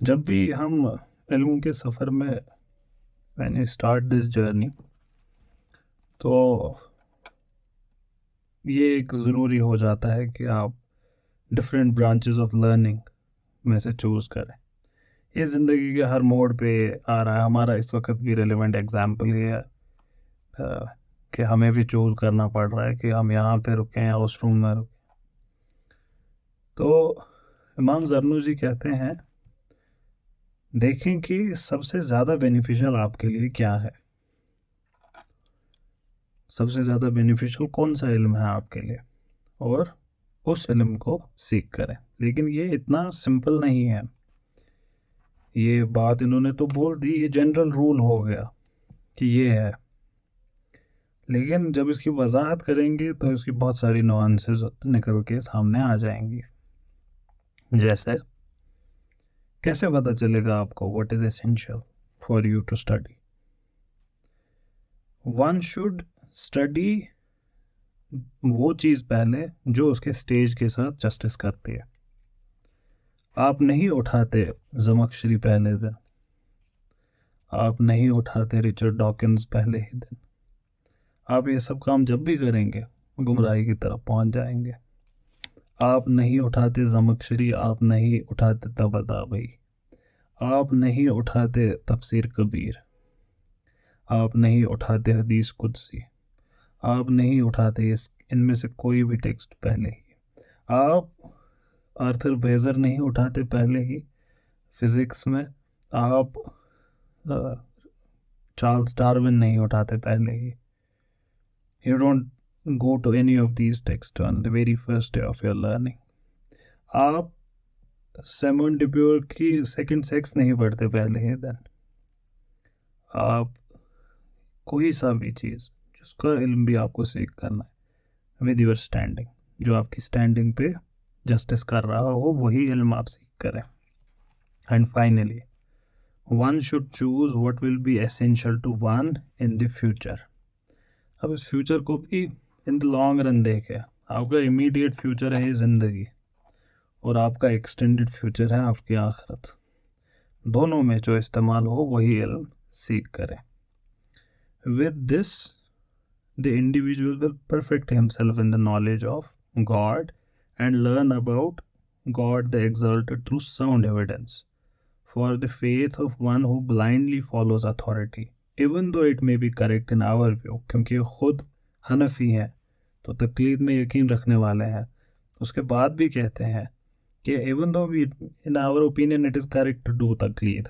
जब भी हम इल्म के सफ़र में when you start this journey, तो ये एक ज़रूरी हो जाता है कि आप डिफरेंट ब्रांचेस ऑफ लर्निंग में से चूज़ करें। ये ज़िंदगी के हर मोड़ पे आ रहा है। हमारा इस वक्त भी रेलिवेंट एग्जाम्पल ये है कि हमें भी चूज़ करना पड़ रहा है कि हम यहाँ पे रुकें या उस रूम में रुकें। तो इमाम ज़रनुजी कहते हैं, देखें कि सबसे ज़्यादा बेनिफिशियल आपके लिए क्या है, सबसे ज़्यादा बेनिफिशियल कौन सा इल्म है आपके लिए, और उस इल्म को सीख करें। लेकिन ये इतना सिंपल नहीं है। ये बात इन्होंने तो बोल दी, ये जनरल रूल हो गया कि ये है, लेकिन जब इसकी वजाहत करेंगे तो इसकी बहुत सारी नुआंसेस निकल के सामने आ जाएंगी। जैसे कैसे पता चलेगा आपको what is essential for you to study. One should study वो चीज़ पहले जो उसके स्टेज के साथ जस्टिस करती है। आप नहीं उठाते ज़मखशरी पहले दिन, आप नहीं उठाते रिचर्ड डॉकिंस पहले ही दिन। आप ये सब काम जब भी करेंगे गुमराही की तरफ पहुंच जाएंगे। आप नहीं उठाते ज़मखशरी, आप नहीं उठाते तबताबई, आप नहीं उठाते तफसीर कबीर, आप नहीं उठाते हदीस कुदसी, आप नहीं उठाते इनमें से कोई भी टेक्स्ट पहले ही। आप आर्थर बेजर नहीं उठाते पहले ही फिज़िक्स में, आप चार्ल्स डार्विन नहीं उठाते पहले ही। You don't go to any of these texts on the very first day of your learning. आप सेमन डिप्योर की सेकंड सेक्स नहीं पढ़ते पहले ही दिन। आप कोई सा भी चीज़ जिसका इल्म भी आपको सीख करना है विद योर स्टैंडिंग, जो आपकी स्टैंडिंग पे जस्टिस कर रहा हो वही इल्म आप सीख करें। And finally one should choose what will be essential to one in the future. अब इस फ्यूचर को भी इन द लॉन्ग रन देखें। आपका इमीडिएट फ्यूचर है ये ज़िंदगी, और आपका एक्सटेंडेड फ्यूचर है आपकी आखिरत। दोनों में जो इस्तेमाल हो वही इल्म सीख करें। With this the individual will perfect himself in the knowledge of God and learn about God the exalted through sound evidence for the faith of one who blindly follows authority even though it may be correct in our view. क्योंकि खुद हनफी हैं तो तकलीद में यकीन रखने वाले हैं, उसके बाद भी कहते हैं कि even though we, in our opinion, it is correct to do taqleed,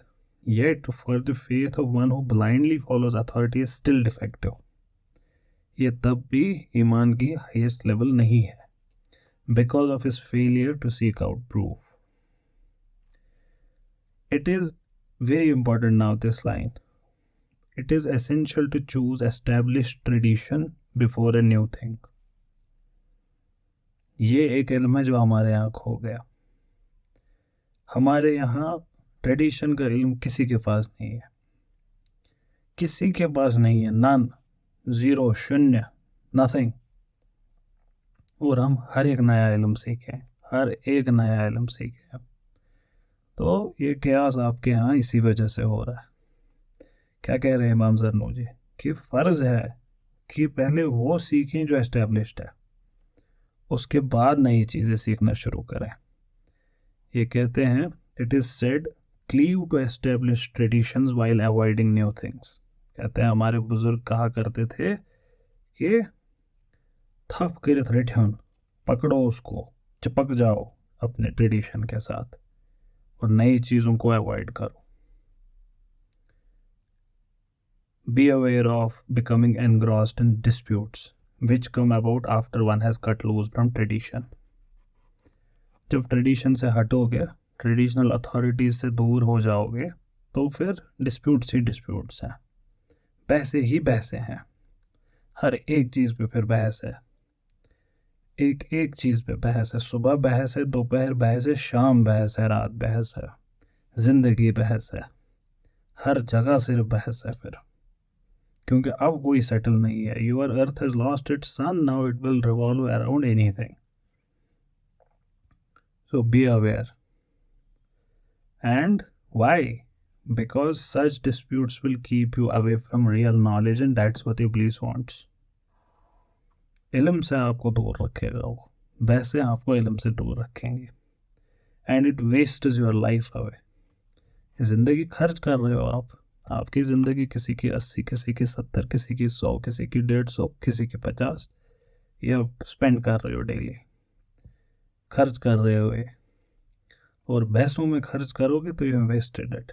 yet for the faith of one who blindly follows authority is still defective. ये तब भी ईमान की हाईएस्ट लेवल नहीं है, because of his failure to seek out proof. It is very important now, this line. It is essential to choose established tradition before a new thing. ये एक इल्म है जो हमारे यहाँ खो गया। हमारे यहाँ ट्रेडिशन का इल्म किसी के पास नहीं है, किसी के पास नहीं है, नन, ज़ीरो, शून्य, नथिंग। और हम हर एक नया इल्म सीखें, हर एक नया इल्म सीखें। तो ये कयास आपके यहाँ इसी वजह से हो रहा है। क्या कह रहे हैं इमाम ज़रनुजी कि फ़र्ज़ है कि पहले वो सीखें जो एस्टेब्लिश्ड है, उसके बाद नई चीज़ें सीखना शुरू करें। ये कहते हैं, it is said cleave to establish traditions while avoiding new things. कहते हैं हमारे बुजुर्ग कहा करते थे कि थप कर रिठन, पकड़ो उसको, चिपक जाओ अपने ट्रेडिशन के साथ और नई चीज़ों को अवॉइड करो। Be aware of becoming engrossed in disputes which come about after one has cut loose from tradition. जब ट्रेडिशन से हटोगे, ट्रेडिशनल अथॉरिटीज़ से दूर हो जाओगे, तो फिर डिस्प्यूट्स ही डिस्प्यूट्स हैं, बहसें ही बहसें हैं। हर एक चीज़ पे फिर बहस है, एक एक चीज़ पे बहस है। सुबह बहस है, दोपहर बहस है, शाम बहस है, रात बहस है, ज़िंदगी बहस है, हर जगह सिर्फ बहस है फिर। क्योंकि अब कोई सेटल नहीं है। Your earth has lost its sun, now it will revolve around anything. So be aware and Why? Because such disputes will keep you away from real knowledge and that's what Iblis wants. इल्म से आपको दूर रखेगा वो, वैसे आपको इल्म से दूर रखेंगे and it wastes your life away. ज़िंदगी खर्च कर रहे हो आप, आपकी ज़िंदगी किसी की 80, किसी की 70, किसी की 100, किसी की 150, किसी की 50, ये आप स्पेंड कर रहे हो डेली, खर्च कर रहे हो ये, और बहसों में खर्च करोगे तो you wasted it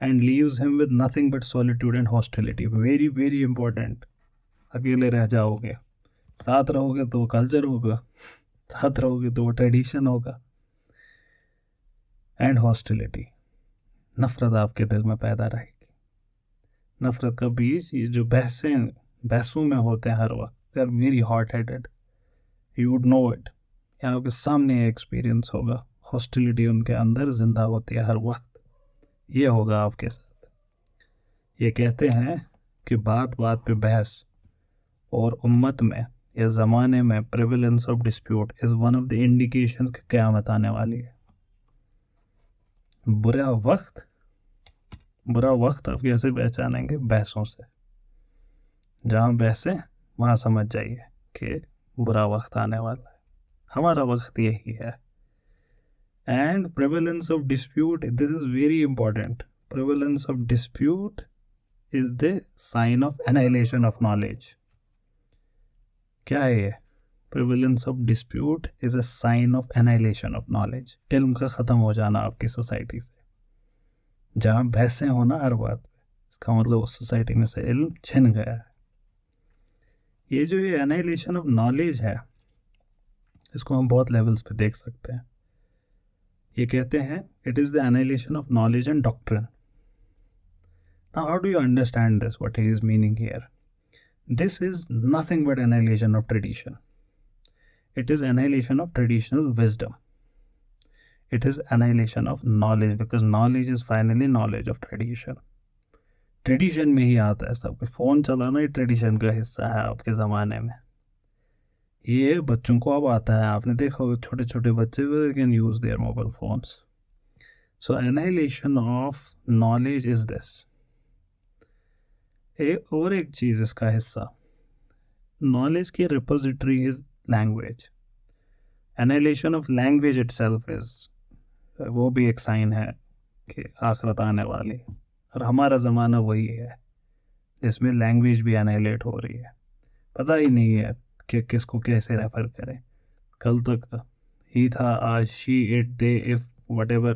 and leaves him with nothing but solitude and hostility. Very very important. अकेले रह जाओगे, साथ रहोगे तो वो कल्चर होगा, साथ रहोगे तो वो ट्रेडिशन होगा, एंड हॉस्टिलिटी, नफरत आपके दिल में पैदा रहेगी। नफरत का बीज ये जो बहसों में होते हैं हर वक्त, they are very hot headed, you would know it, या आपके सामने एक्सपीरियंस होगा। हॉस्टिलिटी उनके अंदर जिंदा होती है हर वक्त, ये होगा आपके साथ। ये कहते हैं कि बात बात पे बहस और उम्मत में या ज़माने में prevalence of dispute is one of the indications कि क़यामत आने वाली है। बुरा वक्त आप कैसे पहचानेंगे? बहसों से। जहाँ बहसें वहाँ समझ जाइए कि बुरा वक्त आने वाला है। हमारा वक्त यही है। And prevalence of dispute, this is very important. Prevalence of dispute is the sign of annihilation of knowledge. क्या है ये? Prevalence of dispute is a sign of annihilation of knowledge. इल्म का ख़त्म हो जाना आपकी सोसाइटी से। जहाँ बहसें होना हर बात पे, इसका मतलब उस सोसाइटी में से इल्म छिन गया है। ये जो ये annihilation of knowledge है, इसको हम बहुत लेवल्स पे देख सकते हैं। ये कहते हैं it is the annihilation of knowledge and doctrine. Now how do you understand this? What is meaning here? This is nothing but annihilation of tradition. It is annihilation of traditional wisdom. It is annihilation of knowledge, because knowledge is finally knowledge of tradition. Tradition में ही आता है सब कुछ। Phone चलाना ही tradition का हिस्सा है आपके ज़माने में। ये बच्चों को अब आता है, आपने देखा होगा छोटे छोटे बच्चे can use their mobile phones. So annihilation of knowledge is this. और एक चीज़ इसका हिस्सा, नॉलेज की repository is language. annihilation of language itself is, वो भी एक साइन है कि आखिरत आने वाली, और हमारा ज़माना वही है जिसमें लैंग्वेज भी annihilate हो रही है। पता ही नहीं है कि किसको कैसे रेफर करें। कल तक ही था, आज she, it, they, if, whatever.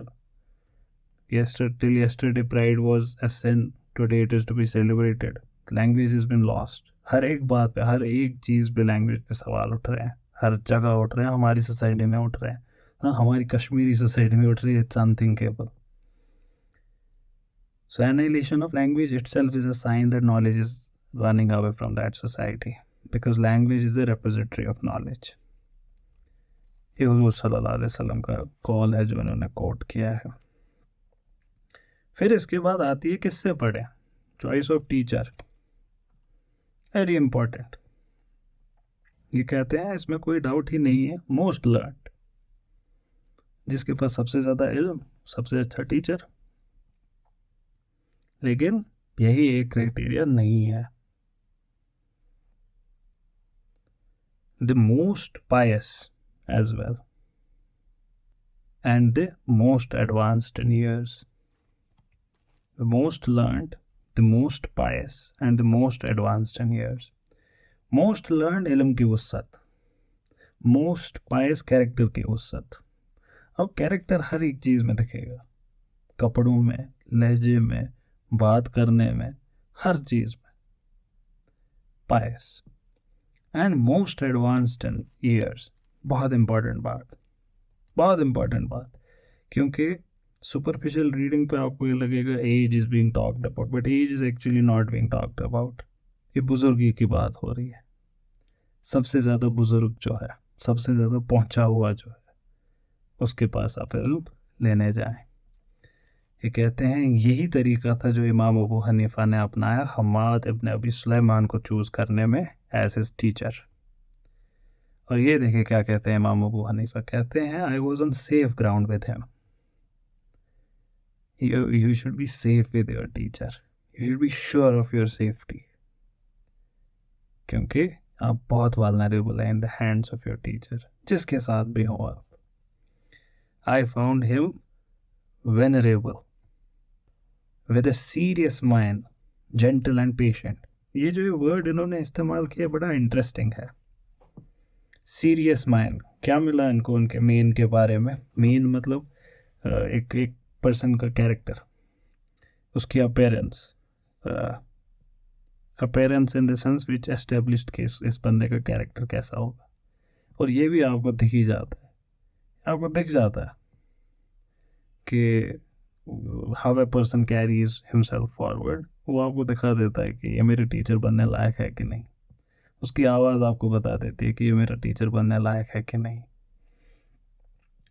Till yesterday pride was a sin, today it is to be celebrated. Language has been lost. हर एक बात पे, हर एक चीज़ पे लैंग्वेज पे सवाल उठ रहे हैं, हर जगह उठ रहे हैं, हमारी सोसाइटी में उठ रहे हैं। हाँ, हमारी कश्मीरी सोसाइटी में उठ रही है। It's unthinkable. So annihilation of language itself is a sign that knowledge is running away from that society, because language is the repository of knowledge. ये हुजूर सल्लल्लाहु अलैहि वसल्लम का कॉल है जो इन्होंने कोट किया है। फिर इसके बाद आती है किससे पढ़ें? Choice of teacher, very important. ये कहते हैं इसमें कोई डाउट ही नहीं है, मोस्ट लर्न्ड, जिसके पास सबसे ज़्यादा इल्म, सबसे अच्छा टीचर। लेकिन यही एक क्राइटेरिया नहीं है। The most pious as well and the most advanced in years. The most learned, the most pious, and the most advanced in years. Most learned इल्म की वुसअत, most pious कैरेक्टर की वुसअत। अब कैरेक्टर हर एक चीज़ में दिखेगा, कपड़ों में, लहजे में, बात करने में, हर चीज़ में। pious and most advanced in years, बहुत इम्पॉर्टेंट बात, क्योंकि सुपरफिशियल रीडिंग पे आपको ये लगेगा age is being talked about, but age is actually not being talked about. ये बुजुर्गी की बात हो रही है। सबसे ज़्यादा बुजुर्ग जो है, सबसे ज़्यादा पहुंचा हुआ जो है, उसके पास आप इल्म लेने जाएं। ये कहते हैं यही तरीका था जो इमाम अबू हनीफा ने अपनाया हम्माद इब्न अबी सुलेमान को चूज़ करने में एज हिज टीचर। और ये देखिए क्या कहते हैं इमाम अबू हनीफा, कहते हैं I was on safe ground with him. You should be safe with your teacher. You should be sure of your safety. क्योंकि आप बहुत vulnerable हैं in the hands of your teacher, जिसके साथ भी हो आप. I found him venerable, with a serious mind, gentle and patient. ये जो वर्ड इन्होंने इस्तेमाल किया बड़ा इंटरेस्टिंग है. सीरियस माइंड, क्या मिला इनको उनके मेन के बारे में? मेन मतलब एक पर्सन का कैरेक्टर, उसकी appearance in the sense which established कि इस बंदे का कैरेक्टर कैसा होगा. और ये भी आपको दिख ही जाता है, आपको दिख जाता है कि how a person carries himself forward. वो आपको दिखा देता है कि ये मेरे टीचर बनने लायक है कि नहीं. उसकी आवाज़ आपको बता देती है कि ये मेरा टीचर बनने लायक है कि नहीं.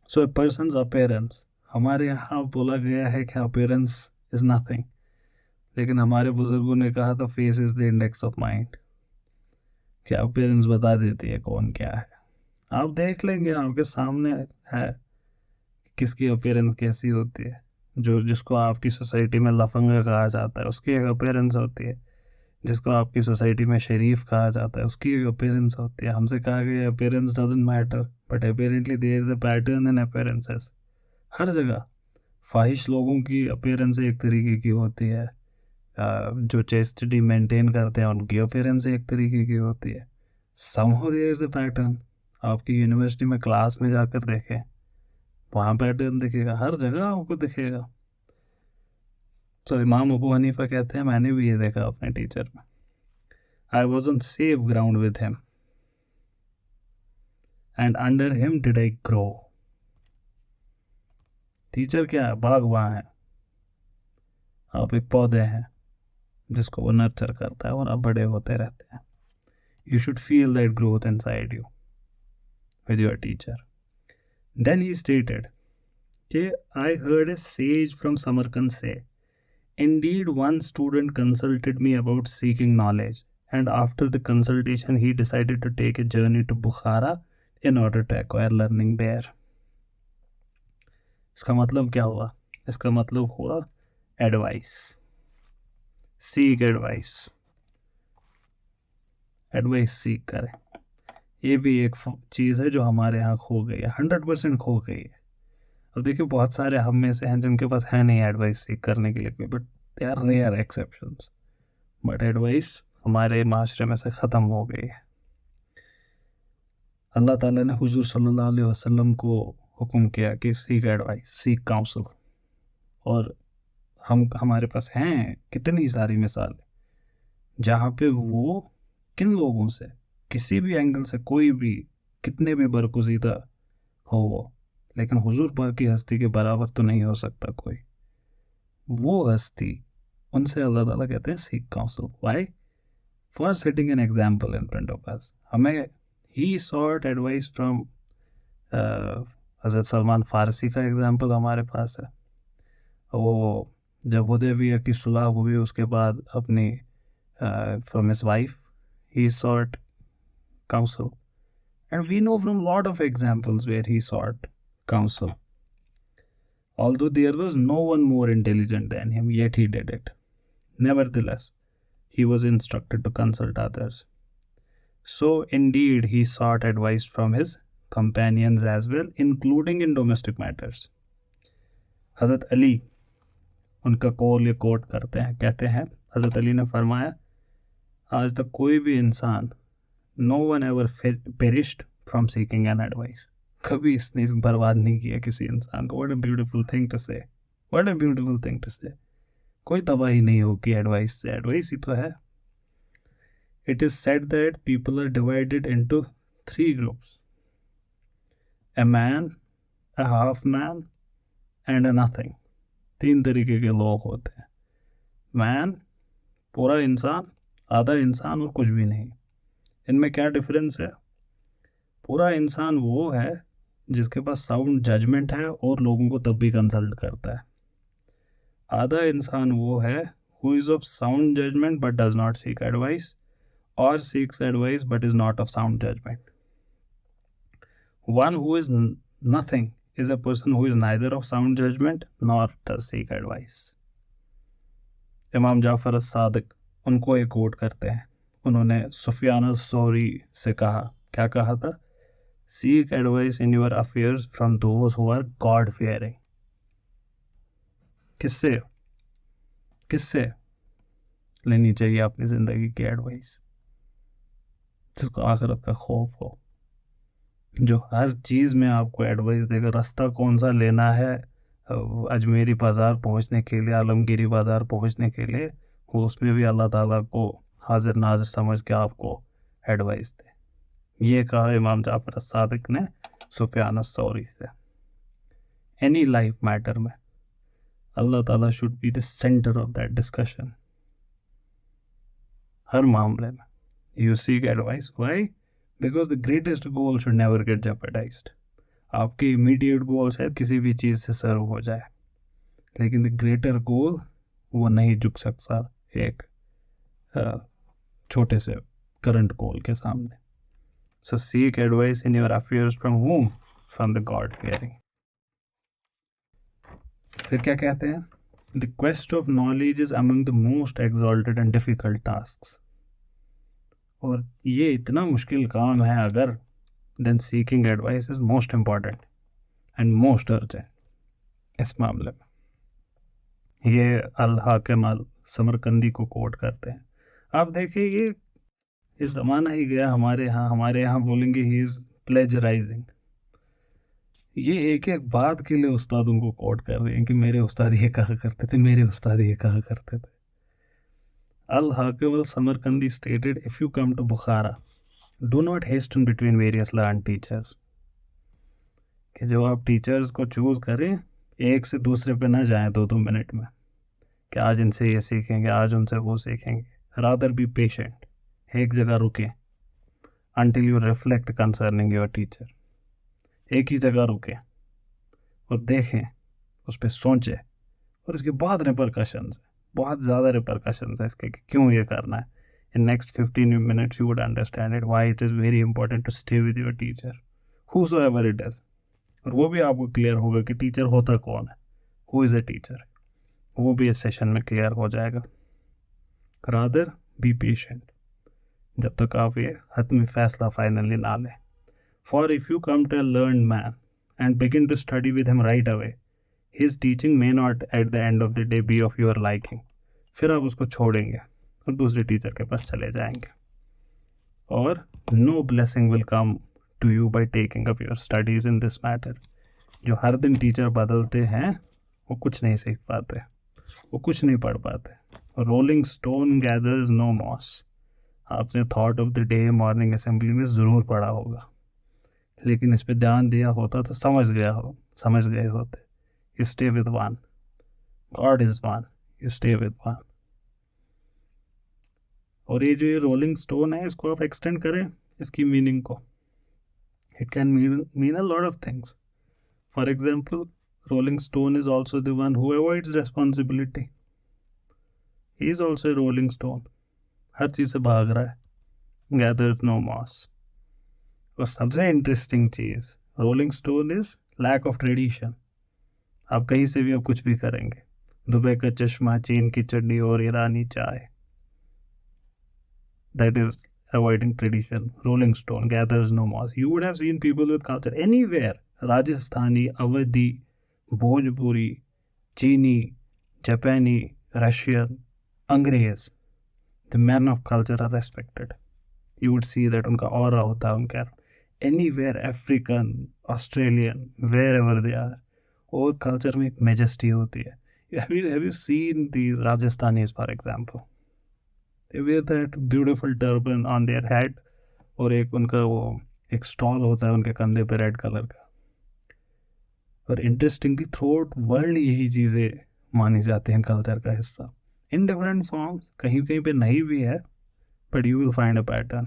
सो ए पर्सन's अपीयरेंस, हमारे यहाँ बोला गया है कि अपीयरेंस इज़ नथिंग, लेकिन हमारे बुजुर्गों ने कहा था face is the index of mind. कि अपीयरेंस बता देती है कौन क्या है. आप देख लेंगे, आपके सामने है किसकी अपीयरेंस कैसी होती है. जिसको आपकी सोसाइटी में लफंगा कहा जाता है उसकी एक अपीयरेंस होती है. जिसको आपकी सोसाइटी में शरीफ कहा जाता है उसकी एक अपीयरेंस होती है. हमसे कहा गया appearance doesn't matter, but apparently there is a pattern in appearances. हर जगह फाहिश लोगों की अपीयरेंस एक तरीके की होती है, जो चेस्टिटी मेंटेन करते हैं उनकी अपीयरेंस एक तरीके की होती है. Somehow there is a pattern. आपकी यूनिवर्सिटी में क्लास में जाकर देखें, वहाँ पैटर्न दिखेगा, हर जगह आपको दिखेगा. तो इमाम अबू हनीफा कहते हैं मैंने भी ये देखा अपने टीचर में. I was on safe ground with him and under him did I grow. Teacher क्या है? बागवान है. आप एक पौधे हैं जिसको वो नर्चर करता है और आप बड़े होते रहते हैं. You should feel that growth inside you with your teacher. Then he stated कि I heard a sage from Samarkand से, indeed one student consulted me about seeking knowledge, and after the consultation he decided to take a journey to Bukhara in order to acquire learning there. इसका मतलब क्या हुआ? इसका मतलब हुआ advice. Seek advice, advice सीख करें. ये भी एक चीज़ है जो हमारे यहाँ खो गई है, 100% खो गई है. अब देखिए बहुत सारे हम में से हैं जिनके पास है नहीं एडवाइस सीख करने के लिए कोई, but they are rare exceptions. But advice हमारे माशरे में से ख़त्म हो गई है. अल्लाह ताला ने हुजूर सल्लल्लाहु अलैहि वसल्लम को हुक्म किया कि सीख एडवाइस, सीख काउंसल. और हमारे पास हैं कितनी सारी मिसालें जहाँ पे वो किन लोगों से किसी भी एंगल से कोई भी कितने भी बरगुज़ीदा हो वो, लेकिन हुजूर पाक की हस्ती के बराबर तो नहीं हो सकता कोई. वो हस्ती, उनसे अल्लाह ताला कहते हैं seek council. Why? For setting an example in front of us. हमें ही सॉर्ट एडवाइस फ्रॉम हज़रत सलमान फारसी का एग्जाम्पल हमारे पास है. वो जब हुदैबिया की सुलह हुई उसके बाद अपनी from his wife he sought counsel. And we know from lot of examples where he sought counsel. Although there was no one more intelligent than him, yet he did it. Nevertheless, he was instructed to consult others. So, indeed, he sought advice from his companions as well, including in domestic matters. हज़रत अली उनका कौल ये quote करते हैं, कहते हैं हज़रत अली ने फरमाया, आज तक कोई भी इंसान, no one ever perished from seeking an advice. कभी इसने बर्बाद नहीं किया किसी इंसान को. What a beautiful thing to say, what a beautiful thing to say. कोई तबाही नहीं होगी एडवाइस से. एडवाइस ही तो है. It is said that people are divided into 3 groups, a man, a half man and a nothing. 3 तरीके के लोग होते हैं. मैन पूरा इंसान, आधा इंसान और कुछ भी नहीं. इनमें क्या डिफरेंस है? पूरा इंसान वो है जिसके पास साउंड जजमेंट है और लोगों को तब भी कंसल्ट करता है. आधा इंसान वो है who is of sound judgement but does not seek advice, और seeks advice but is not of sound judgement. One who is nothing is a person who is neither of sound judgment nor does seek advice. इमाम जाफ़र सादिक, उनको एक coat करते हैं, उन्होंने सुफियान सौरी से कहा, क्या कहा था? Seek advice in your affairs from those who are God fearing. किससे लेनी चाहिए अपनी ज़िंदगी की एडवाइस? जिसको आखिरत का खौफ हो, जो हर चीज़ में आपको एडवाइस देगा। रास्ता कौन सा लेना है अजमेरी बाज़ार पहुंचने के लिए, आलमगीरी बाज़ार पहुंचने के लिए, वो उसमें भी अल्लाह ताला को हाजिर नाजिर समझ के आपको एडवाइस दे। ये कहा इमाम जाफ़र सादिक ने सुफियान सौरी से। एनी लाइफ मैटर में अल्लाह ताला should be the centre of that discussion. हर मामले में you seek advice. Why? Because the greatest goal should never get jeopardised. आपके इमीडिएट गोल शायद किसी भी चीज़ से सर्व हो जाए, लेकिन द ग्रेटर गोल वो नहीं झुक सकता एक छोटे से करंट गोल के सामने। So seek advice in your affairs from whom? From the God fearing. फिर क्या कहते हैं? The quest of knowledge is among the most exalted and difficult tasks. और ये इतना मुश्किल काम है अगर, then seeking advice is most important and most urgent इस मामले में। ये अल हाकिम अल समरकंदी को कोट करते हैं। आप देखिए, ये इस ज़माना ही गया हमारे यहाँ बोलेंगे ही इज़ प्लेजराइजिंग। ये एक एक बात के लिए उस्तादों को कोट कर रहे हैं कि मेरे उस्ताद ये कहा करते थे, मेरे उस्ताद ये कहा करते थे। अल हाकिम अल Samarqandi stated, if you come to Bukhara, do not hasten between various learned teachers. कि जब आप टीचर्स को चूज़ करें, एक से दूसरे पे ना जाएं 2-2 मिनट में कि आज इनसे ये सीखेंगे, आज उनसे वो सीखेंगे। रादर बी पेशेंट, एक जगह रुकें until you reflect concerning your teacher। एक ही जगह रुकें और देखें, उस पर सोचें, और इसके बाद रिपरकशंस है, बहुत ज़्यादा रिपरकशंस है इसके कि क्यों ये करना है। In next 15 minutes you would understand it, why it is very important to stay with your teacher whosoever it is। और वो भी आपको क्लियर होगा कि टीचर होता कौन है, हु इज़ अ टीचर, वो भी इस सेशन में क्लियर हो जाएगा। रादर बी पेशेंट, जब तक आप ये हतमी फैसला फाइनली ना लें। For if you come to a learn man and begin to study with him right away, his teaching may not at the end of the day be of your liking. फिर आप उसको छोड़ेंगे और दूसरे teacher के पास चले जाएंगे, और no blessing will come to you by taking up your studies in this matter. जो हर दिन टीचर बदलते हैं वो कुछ नहीं सीख पाते, वो कुछ नहीं पढ़ पाते। Rolling stone gathers no moss. आपने thought of the day morning assembly में ज़रूर पढ़ा होगा, लेकिन इस पर ध्यान दिया होता तो समझ गए होते। You stay with one, God is one, you stay with one. और ये जो ये रोलिंग स्टोन है, इसको आप एक्सटेंड करें इसकी मीनिंग को, it can mean a lot of things. For example, rolling stone is also the one who avoids responsibility. He is also a rolling stone, हर चीज़ से भाग रहा है। Gathers no moss. और सबसे इंटरेस्टिंग चीज़, rolling stone is lack of tradition. आप कहीं से भी आप कुछ भी करेंगे, दुबई का चश्मा, चीन की चटनी और ईरानी चाय, that is avoiding tradition. Rolling stone gathers no moss. You would have seen people with culture anywhere. Rajasthani, Awadhi, Bhojpuri, Chini, Japani, Russian, Angrez. The men of culture are respected. You would see that उनका aura होता है उनका। Anywhere, African, Australian, wherever they are, और culture में एक majesty होती है। Have you seen these Rajasthanis, for example? They wear that beautiful turban on their head, और एक उनका वो एक स्टॉल होता है उनके कंधे पे रेड कलर का। और इंटरेस्टिंगली थ्रू वर्ल्ड यही चीज़ें मानी जाती हैं कल्चर का हिस्सा। इन डिफरेंट सॉन्ग्स कहीं कहीं पे नहीं भी है, but you will find a pattern.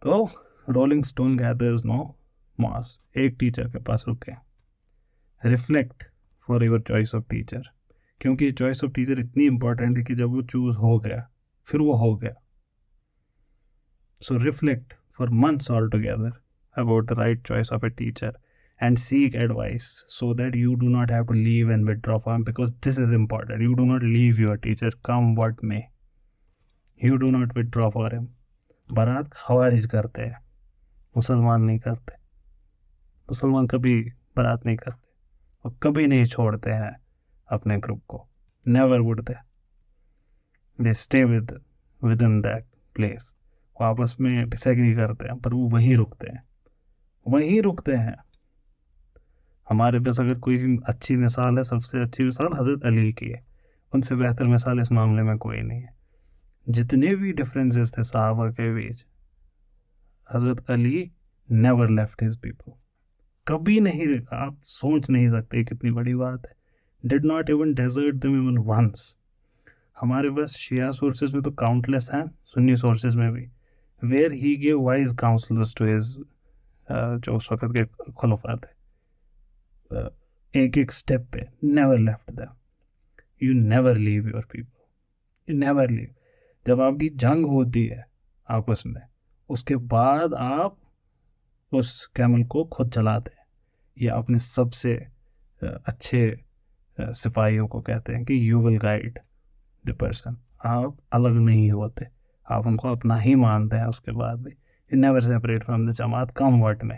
तो rolling stone gathers no moss. एक टीचर के पास रुके, reflect for your choice of teacher, क्योंकि चॉइस ऑफ टीचर इतनी इंपॉर्टेंट है कि जब वो चूज़ हो गया फिर वो हो गया। So reflect for months all together about the right choice of a teacher and seek advice so that you do not have to leave and withdraw from him, because this is important. You do not leave your teacher come what may. You do not withdraw for him. बारात खवारिज करते हैं, मुसलमान नहीं करते. मुसलमान कभी बारात नहीं करते और कभी नहीं छोड़ते हैं अपने ग्रुप को. Never would they stay with in that place. वो आपस में डिसएग्री करते हैं पर वो वहीं रुकते हैं. हमारे पास अगर कोई अच्छी मिसाल है, सबसे अच्छी मिसाल हज़रत अली की है. उनसे बेहतर मिसाल इस मामले में कोई नहीं है. जितने भी डिफरेंसेस थे सहाबा के बीच, हज़रत Ali never left his people. कभी नहीं. आप सोच नहीं सकते कितनी बड़ी बात है. Did not even desert them even once. हमारे पास शिया सोर्सेज में तो काउंटलेस हैं, सुन्नी सोर्सेज में भी, where he gave wise counsellors to his, जो उस वक्त के खुलफा थे, एक एक स्टेप पे. Never left them. You never leave your people. You never leave. जब आपकी जंग होती है आपस में, उसके बाद आप उस कैमल को खुद चलाते हैं. ये अपने सबसे अच्छे सिपाहियों को कहते हैं कि you will guide the person. आप अलग नहीं होते, आप उनको अपना ही मानते हैं. उसके बाद भी you never separate from the Jamaat come what में,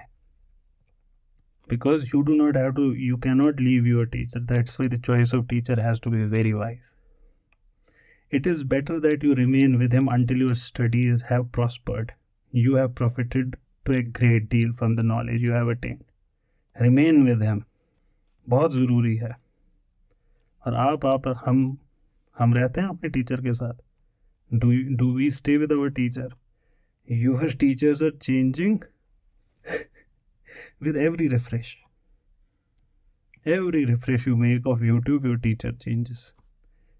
because you do not have to, you cannot leave your teacher. That's why the choice of teacher has to be very wise. It is better that you remain with him until your studies have prospered. You have profited to a great deal from the knowledge you have attained. Remain with him. बहुत ज़रूरी है. और आप हम रहते हैं अपने teacher के साथ. Do we stay with our teacher? Your teachers are changing with every refresh. Every refresh you make of YouTube, your teacher changes.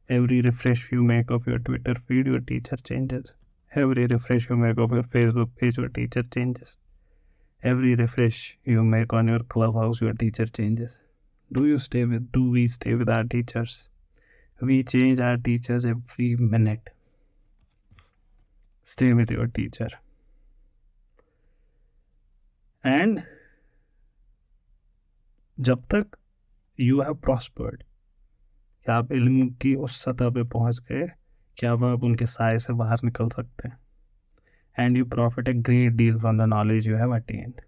Every refresh you make of your Twitter feed, your teacher changes. Every refresh you make of your Facebook page, your teacher changes. Every refresh you make on your Clubhouse, your teacher changes. Do we stay with our teachers? We change our teachers every minute. Stay with your teacher. And जब तक you have prospered, क्या आप इल्म की उस सतह पे पहुंच गए, क्या आप उनके साए से बाहर निकल सकते हैं. And you profit a great deal from the knowledge you have attend.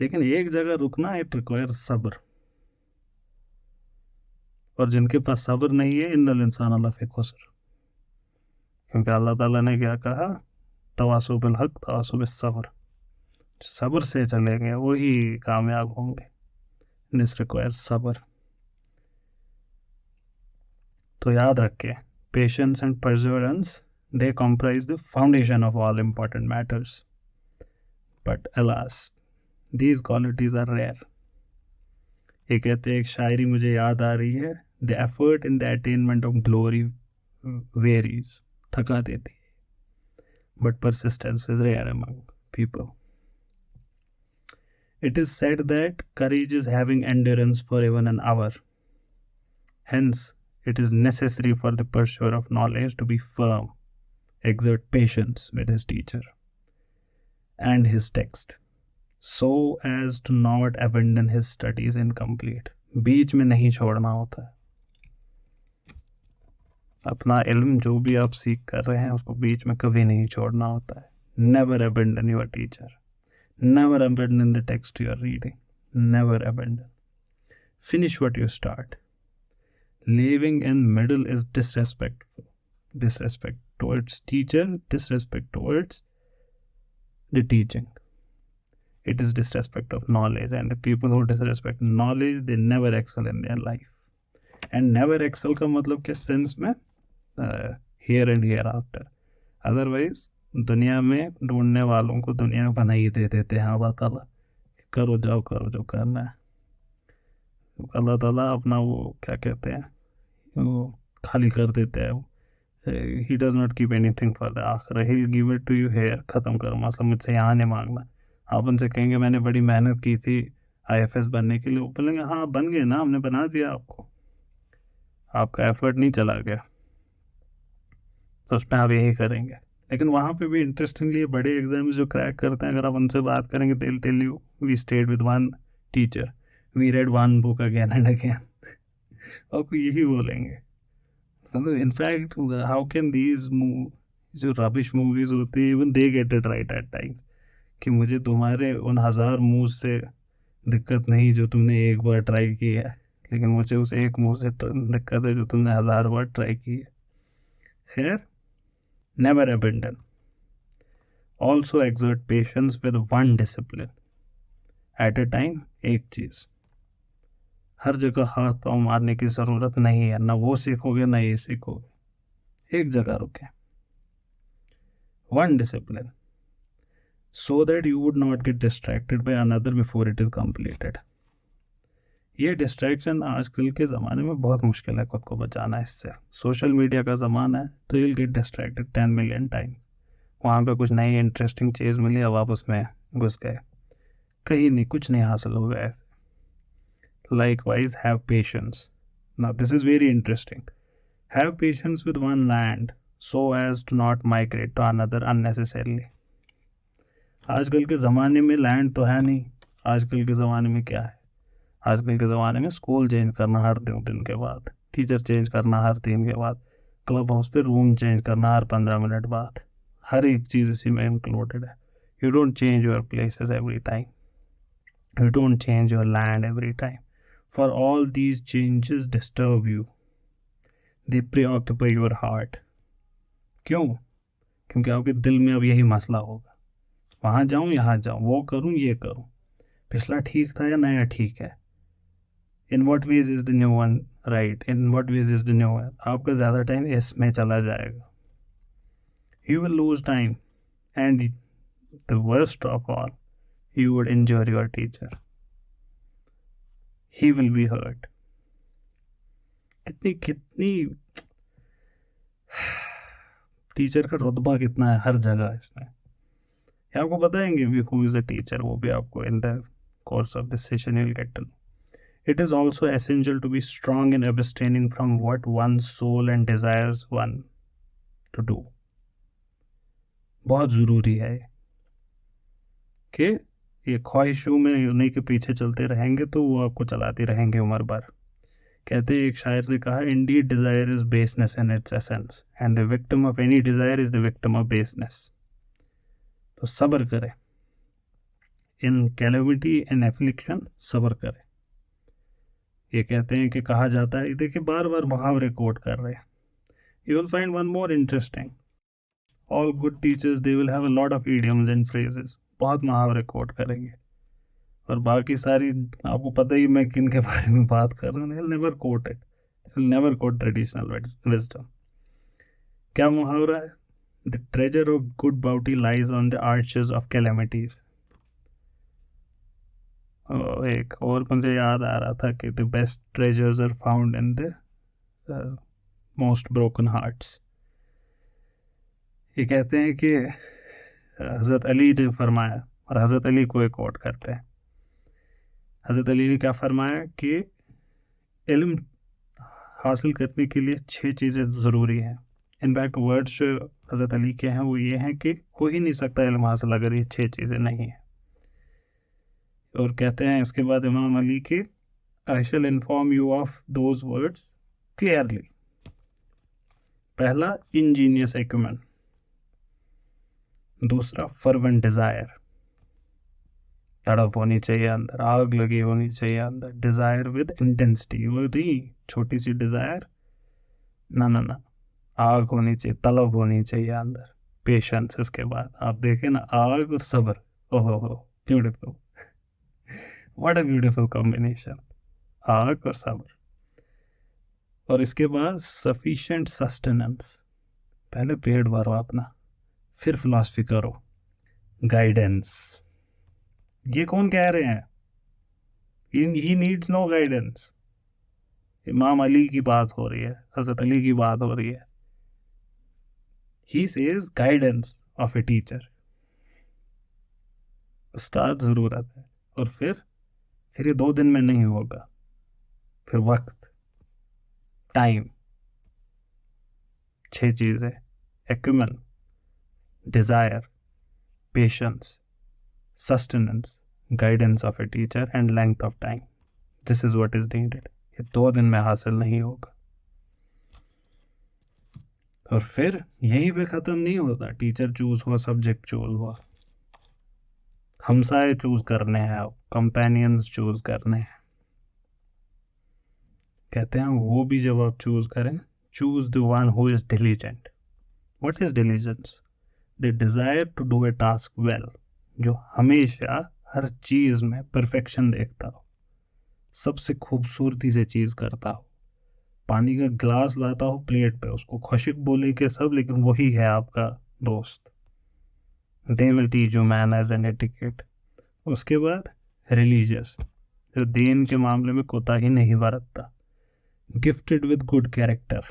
लेकिन एक जगह रुकना, इट रिक्वायर सब्र. और जिनके पास सब्र नहीं है, इन्नल इंसान लफी खुस्र. क्योंकि अल्लाह ताला ने क्या कहा, तवासौ बिल हक तवासौ बिस सब्र. सब्र से चलेंगे वही कामयाब होंगे. दिस रिक्वायर्स सब्र. तो याद रखें, patience and Perseverance, they comprise the foundation of all important matters. But alas, these qualities are rare. ये कहते एक शायरी मुझे याद आ रही है, the effort in the attainment of glory varies. थका देती है. But persistence is rare among people. It is said that courage is having endurance for even an hour. Hence, it is necessary for the pursuer of knowledge to be firm, exert patience with his teacher and his text, so as to not abandon his studies incomplete. बीच में नहीं छोड़ना होता है. अपना इल्म जो भी आप सीख कर रहे हैं उसको बीच में कभी नहीं छोड़ना होता है. Never abandon your teacher. Never abandon the text you are reading. Never abandon. Finish what you start. Leaving in middle is disrespectful. Disrespect towards teacher, disrespect towards the teaching. It is disrespect of knowledge, and the people who disrespect knowledge, they never excel in their life. And never excel का मतलब किस sense में? Here and hereafter. Otherwise, दुनिया में ढूंढने वालों को दुनिया बना ही दे देते हैं अल्लाह ताला. करो जो करना है. अल्लाह ताला अपना वो क्या कहते हैं, वो खाली कर देते हैं. He does not keep anything for the आखिरह. He give it to you here. ख़त्म करो मसला, मुझसे यहाँ नहीं मांगना. आप उनसे कहेंगे मैंने बड़ी मेहनत की थी IFS बनने के लिए, वो बोलेंगे हाँ बन गए ना, हमने बना दिया आपको, आपका एफर्ट नहीं चला गया. तो उसमें आप यही करेंगे. लेकिन वहाँ पे भी इंटरेस्टिंगली बड़े एग्जाम्स जो क्रैक करते हैं, अगर आप उनसे बात करेंगे, they'll tell you we stayed with one teacher, we read one book again and again. आपको यही बोलेंगे। मतलब इनफैक्ट हाउ कैन दीज जो रबिश मूवीज होती है, even they get it right at times, कि मुझे तुम्हारे उन 1000 मूव से दिक्कत नहीं जो तुमने एक बार ट्राई की है, लेकिन मुझे उस एक मूव से तो दिक्कत है जो तुमने 1000 बार ट्राई की है। खैर, never abandon, also exert patience with one discipline at a time. एक चीज़, हर जगह हाथ पाँव मारने की ज़रूरत नहीं है, ना वो सीखोगे ना ये सीखोगे। एक जगह रुके, one discipline, so that you would not get distracted by another before it is completed। ये डिस्ट्रैक्शन आजकल के ज़माने में बहुत मुश्किल है खुद को बचाना इससे। सोशल मीडिया का ज़माना है, तो you'll get distracted 10 million time. वहाँ पे कुछ नई इंटरेस्टिंग चीज़ मिली, अब आप उसमें घुस गए, कहीं नहीं, कुछ नहीं हासिल हो गया ऐसे। Likewise, have patience। Now this is very interesting। Have patience with one land so as to not migrate to another unnecessarily। आजकल के ज़माने में लैंड तो है नहीं। आजकल के ज़माने में क्या है? आजकल के ज़माने में स्कूल चेंज करना हर 2 दिन के बाद, टीचर चेंज करना हर 3 के बाद, क्लब हाउस पे रूम चेंज करना हर 15 मिनट बाद। हर एक चीज़ इसी में इंक्लूडेड है। You don't change your places every time, you don't change your land every time. For all these changes disturb you, they preoccupy your heart. क्यों? क्योंकि आपके दिल में अब यही मसला होगा, वहाँ जाऊँ यहाँ जाऊँ, वो करूँ ये करूँ, पिछला ठीक था या नया ठीक है, in what ways is the new one right, in what ways is the new one. आपका ज़्यादा टाइम इसमें चला जाएगा। You will lose time and the worst of all, you would इंजोर your teacher, he will be hurt. कितनी कितनी teacher का रुतबा कितना है हर जगह इसमें, आपको बताएंगे भी हु इज़ अ टीचर, वो भी आपको in the course of this session you'll get to know। It is also essential to be strong in abstaining from what one's soul and desires one to do। बहुत ज़रूरी है कि ये ख्वाहिशों में उन्हीं के पीछे चलते रहेंगे तो वो आपको चलाती रहेंगे उम्र भर। कहते हैं, एक शायर ने कहा, Indeed desire is baseness in its essence and the victim of any desire is the victim of baseness। तो सब्र करें, इन कैलेमिटी इन एफ्लिक्शन सब्र करें। ये कहते हैं कि कहा जाता है, देखिए बार बार मुहावरे कोट कर रहे हैं। You will find one more interesting, all good teachers they will have a lot of idioms and phrases. बहुत मुहावरे कोट करेंगे, और बाकी सारी आपको पता ही मैं किन के बारे में बात कर रहा हूँ। Never quote it, never quote traditional wisdom. क्या मुहावरा है? The treasure of good bounty lies on the arches of calamities. एक और मुझे याद आ रहा था कि the best treasures are found in the most broken hearts. ये कहते हैं कि हज़रत अली ने फरमाया, और हज़रत अली को एक कोट करते हैं। हज़रत अली ने क्या फरमाया कि इल्म हासिल करने के लिए 6 चीज़ें ज़रूरी हैं। इनफैक्ट वर्ड्स जो हज़रत अली के हैं वो ये हैं कि हो ही नहीं सकता इल्म हासिल अगर ये 6 चीज़ें नहीं हैं। और कहते हैं इसके बाद इमाम अली की, I shall inform you of those words clearly. पहला, इंजीनियस एक्यूमेन। दूसरा, फर्वेंट डिज़ायर, तड़प होनी चाहिए अंदर, आग लगी होनी चाहिए अंदर। डिज़ायर विद इंटेंसिटी, वो नहीं छोटी सी डिज़ायर, ना ना ना, आग होनी चाहिए, तलब होनी चाहिए अंदर। पेशेंस, इसके बाद आप देखें ना, आग और सब्र, ओहो हो, beautiful, what a beautiful combination, आग और सब्र। और इसके बाद सफिशिएंट सस्टेनेंस, पहले पेट भरो अपना, फिर फिलॉसफी करो। गाइडेंस, ये कौन कह रहे हैं? He needs no guidance. Imam Ali की बात हो रही है, हज़रत अली की बात हो रही है। He says guidance of a teacher, उस्ताद ज़रूरत है। और फिर ये 2 दिन में नहीं होगा, फिर वक्त, टाइम, 6 चीज़ें, acumen, desire, patience, sustenance guidance of a teacher and length of time. This is what is needed. ये 2 दिन में हासिल नहीं होगा। और फिर यहीं पे ख़त्म नहीं होता। टीचर चूज हुआ, सब्जेक्ट चूज हुआ, हमसाए चूज करने हैं, कंपेनियंस चूज करने हैं। कहते हैं वो भी जब आप चूज करें, choose the one who is diligent. What is diligence? The desire to do a task well, जो हमेशा हर चीज में परफेक्शन देखता हो, सबसे खूबसूरती से चीज करता हो। पानी का ग्लास लाता हो प्लेट पे, उसको खुशिक बोले के सब, लेकिन वही है आपका दोस्त। They will teach you manners and etiquette. उसके बाद रिलीजियस, जो दीन के मामले में कोताही नहीं बरतता। Gifted with good character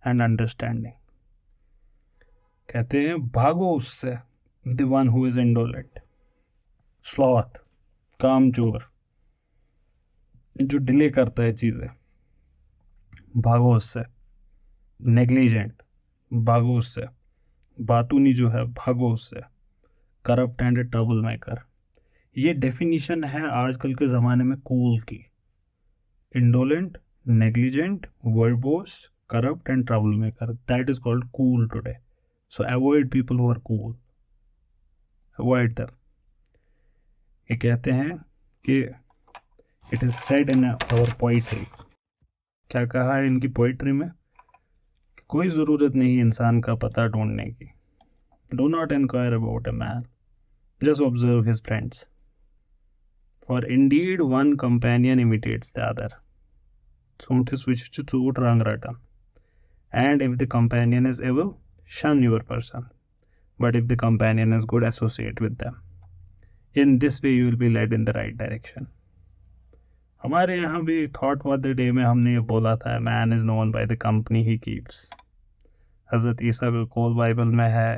and understanding. कहते हैं भागो उससे, the one who is indolent. Sloth, कामचोर, जो डिले करता है चीज़ें, भागो उससे। नेग्लिजेंट, भागो उससे। बातूनी जो है, भागो उससे। करप्ट एंड ट्रबल मेकर, ये डेफिनेशन है आजकल के ज़माने में कूल की। Indolent, negligent, verbose, corrupt and trouble maker, that is called cool today. So avoid people who are cool, avoid them. ये कहते हैं कि it is said in our poetry. क्या कहा है इनकी पोइट्री में? कोई ज़रूरत नहीं इंसान का पता ढूंढने की। Do not inquire about a man, just observe his friends, for indeed one companion imitates the other. सूंठ स्विच चूट रंग रटन। And if the companion is evil, shun your person. But if the companion is good, associate with them. In this way, you will be led in the right direction. हमारे यहाँ भी thought for the day में हमने ये बोला था, man is known by the company he keeps. हज़रत ईसा बिल्कुल बाइबल में है,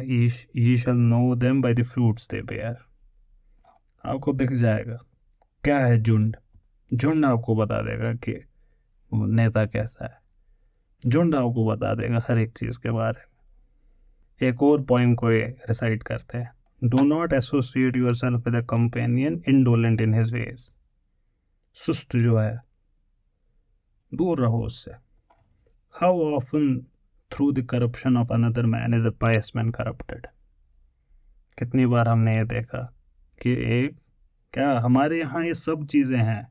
ye shall know them by the fruits they bear. आपको दिख जाएगा क्या है झुंड। झुंड आपको बता देगा कि नेता कैसा है। झुंड आपको बता देगा हर एक चीज़ के बारे में। एक और पॉइंट को रिसाइट करते हैं, do not associate yourself with a companion indolent in his ways. सुस्त जो है, दूर रहो उससे। How often through the corruption of another man is a pious man corrupted. कितनी बार हमने ये देखा कि एक क्या हमारे यहाँ ये सब चीज़ें हैं।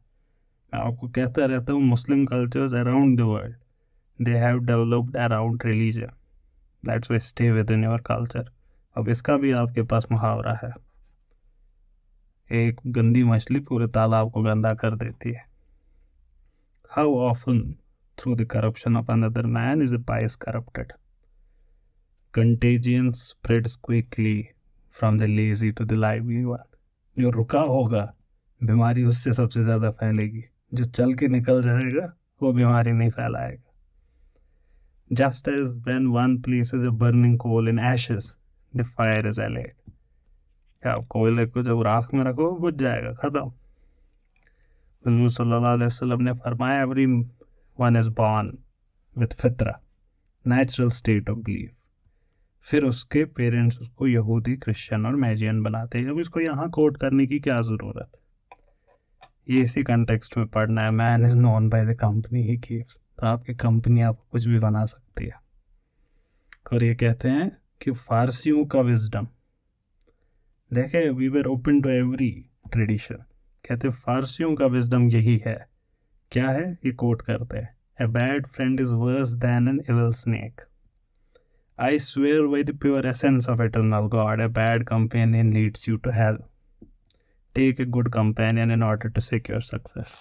मैं आपको कहता रहता हूँ, Muslim cultures around the world, they have developed around religion. That's why stay within your culture. अब इसका भी आपके पास मुहावरा है, एक गंदी मछली पूरे तालाब को गंदा कर देती है। How often through the corruption of another man is a pious corrupted. Contagion spreads quickly from the lazy to the lively one. जो रुका होगा, बीमारी उससे सबसे ज़्यादा फैलेगी। जो चल के निकल जाएगा वो बीमारी नहीं फैलाएगा। Just as when one places a burning coal in ashes, the fire is allayed. क्या कोयले को जब राख में रखो बुझ जाएगा, खत्म। हुज़ूर सल्लल्लाहु अलैहि वसल्लम ने फरमाया, everyone is born with फितरा, natural state of belief. फिर उसके पेरेंट्स उसको यहूदी, क्रिश्चियन और मैजियन बनाते हैं। अब इसको यहाँ कोट करने की क्या ज़रूरत है? ये इसी कंटेक्स्ट में पढ़ना है। Man is known by the company he keeps. तो आपकी कंपनी आपको कुछ भी बना सकती है। और ये कहते हैं कि फारसियों का विजडम, देखे we were open to every tradition. कहते हैं फारसियों का विजडम यही है। क्या है? ये कोट करते हैं, a bad friend is worse than an evil snake. I swear by the pure essence of eternal God, a bad companion leads you to hell. Take a good companion in order to secure success.